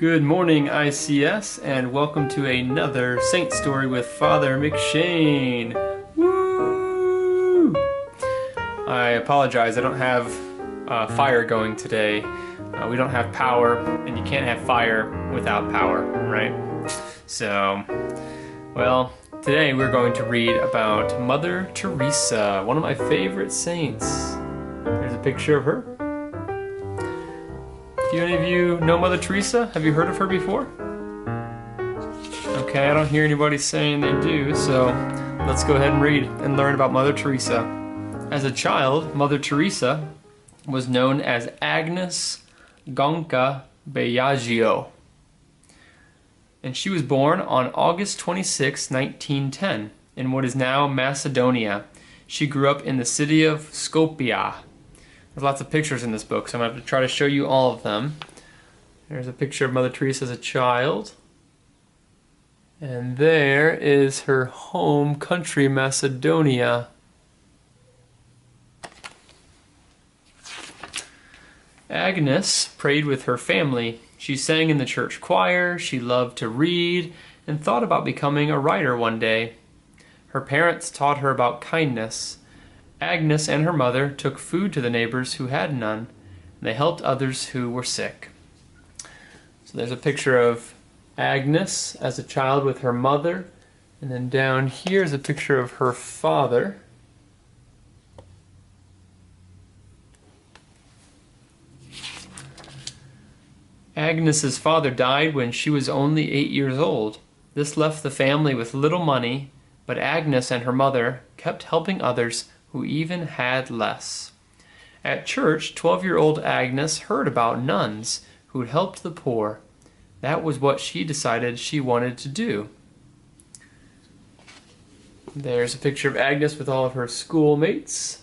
Good morning, ICS, and welcome to another Saint Story with Father McShane. Woo! I apologize, I don't have fire going today. We don't have power, and you can't have fire without power, right? So, well, today we're going to read about Mother Teresa, one of my favorite saints. There's a picture of her. Do any of you know Mother Teresa? Have you heard of her before? Okay, I don't hear anybody saying they do, so let's go ahead and read and learn about Mother Teresa. As a child, Mother Teresa was known as Agnes Gonca Bellagio, and she was born on August 26, 1910, in what is now Macedonia. She grew up in the city of Skopje. There's lots of pictures in this book, so I'm going to have to try to show you all of them. There's a picture of Mother Teresa as a child. And there is her home country, Macedonia. Agnes prayed with her family. She sang in the church choir, she loved to read, and thought about becoming a writer one day. Her parents taught her about kindness. Agnes and her mother took food to the neighbors who had none, and they helped others who were sick. So there's a picture of Agnes as a child with her mother, and then down here is a picture of her father. Agnes's father died when she was only 8 years old. This left the family with little money, but Agnes and her mother kept helping others who even had less. At church, 12-year-old Agnes heard about nuns who helped the poor. That was what she decided she wanted to do. There's a picture of Agnes with all of her schoolmates.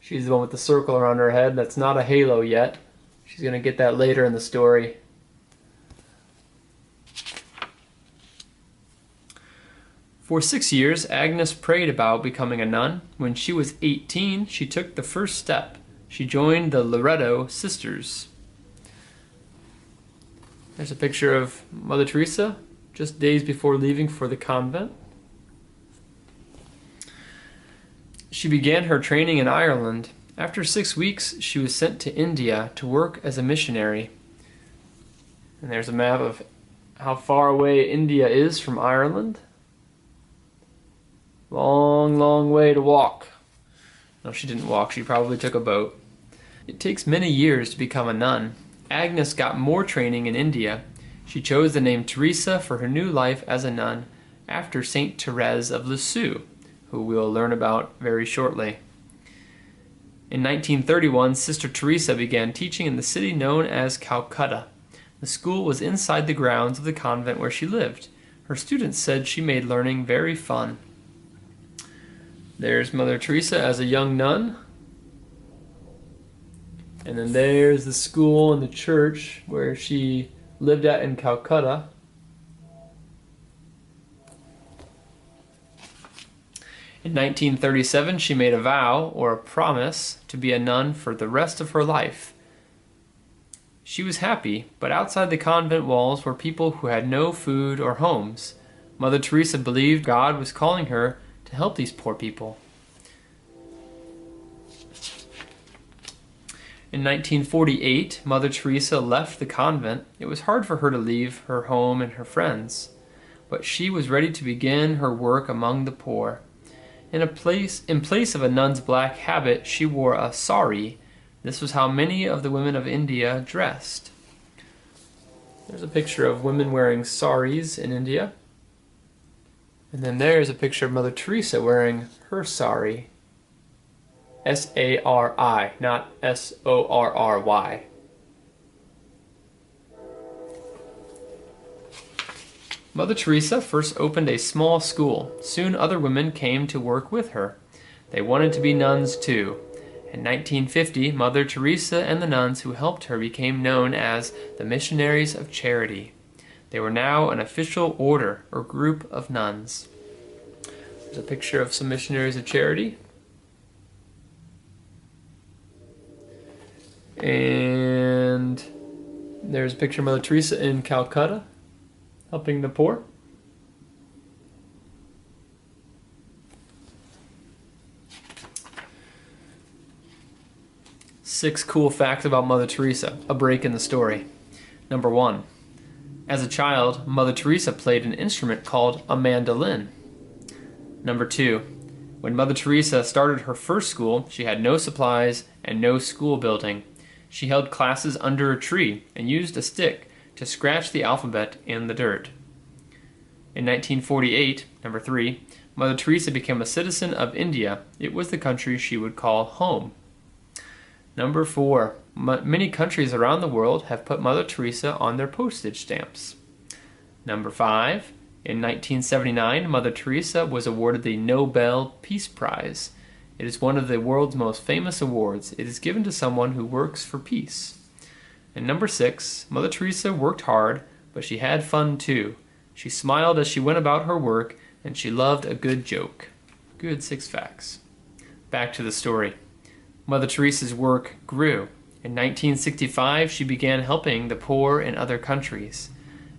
She's the one with the circle around her head. That's not a halo yet. She's going to get that later in the story. For 6 years, Agnes prayed about becoming a nun. When she was 18, she took the first step. She joined the Loreto Sisters. There's a picture of Mother Teresa, just days before leaving for the convent. She began her training in Ireland. After 6 weeks, she was sent to India to work as a missionary. And there's a map of how far away India is from Ireland. Long, long way to walk. No, she didn't walk. She probably took a boat. It takes many years to become a nun. Agnes got more training in India. She chose the name Teresa for her new life as a nun after Saint Therese of Lisieux, who we'll learn about very shortly. In 1931, Sister Teresa began teaching in the city known as Calcutta. The school was inside the grounds of the convent where she lived. Her students said she made learning very fun. There's Mother Teresa as a young nun. And then there's the school and the church where she lived at in Calcutta. In 1937, she made a vow, or a promise, to be a nun for the rest of her life. She was happy, but outside the convent walls were people who had no food or homes. Mother Teresa believed God was calling her to help these poor people. In 1948, Mother Teresa left the convent. It was hard for her to leave her home and her friends, but she was ready to begin her work among the poor. In place of a nun's black habit, she wore a sari. This was how many of the women of India dressed. There's a picture of women wearing saris in India. And then there's a picture of Mother Teresa wearing her sari. S-A-R-I, not S-O-R-R-Y. Mother Teresa first opened a small school. Soon other women came to work with her. They wanted to be nuns too. In 1950, Mother Teresa and the nuns who helped her became known as the Missionaries of Charity. They were now an official order or group of nuns. There's a picture of some Missionaries of Charity. And There's a picture of Mother Teresa in Calcutta, helping the poor. Six cool facts about Mother Teresa, a break in the story. Number 1. As a child, Mother Teresa played an instrument called a mandolin. Number 2. When Mother Teresa started her first school, she had no supplies and no school building. She held classes under a tree and used a stick to scratch the alphabet in the dirt. In 1948, number 3, Mother Teresa became a citizen of India. It was the country she would call home. Number 4, many countries around the world have put Mother Teresa on their postage stamps. Number 5, in 1979, Mother Teresa was awarded the Nobel Peace Prize. It is one of the world's most famous awards. It is given to someone who works for peace. And number 6, Mother Teresa worked hard, but she had fun too. She smiled as she went about her work, and she loved a good joke. Good 6 facts. Back to the story. Mother Teresa's work grew. In 1965, she began helping the poor in other countries.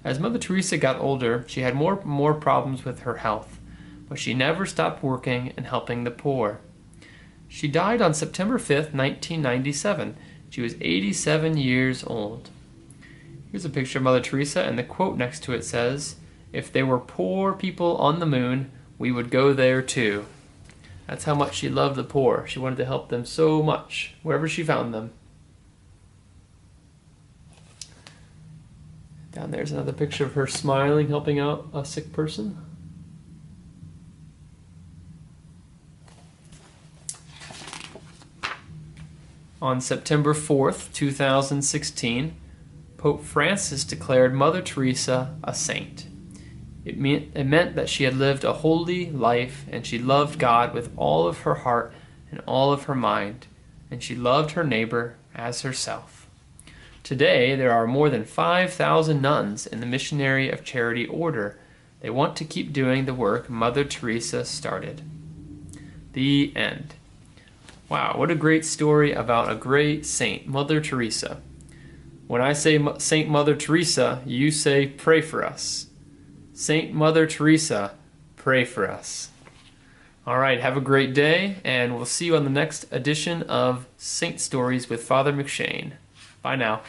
As Mother Teresa got older, she had more problems with her health, but she never stopped working and helping the poor. She died on September 5th, 1997. She was 87 years old. Here's a picture of Mother Teresa, and the quote next to it says, "If there were poor people on the moon, we would go there too." That's how much she loved the poor. She wanted to help them so much, wherever she found them. Down there's another picture of her smiling, helping out a sick person. On September 4th, 2016, Pope Francis declared Mother Teresa a saint. It meant that she had lived a holy life, and she loved God with all of her heart and all of her mind, and she loved her neighbor as herself. Today, there are more than 5,000 nuns in the Missionary of Charity Order. They want to keep doing the work Mother Teresa started. The end. Wow, what a great story about a great saint, Mother Teresa. When I say Saint Mother Teresa, you say pray for us. Saint Mother Teresa, pray for us. All right, have a great day, and we'll see you on the next edition of Saint Stories with Father McShane. Bye now.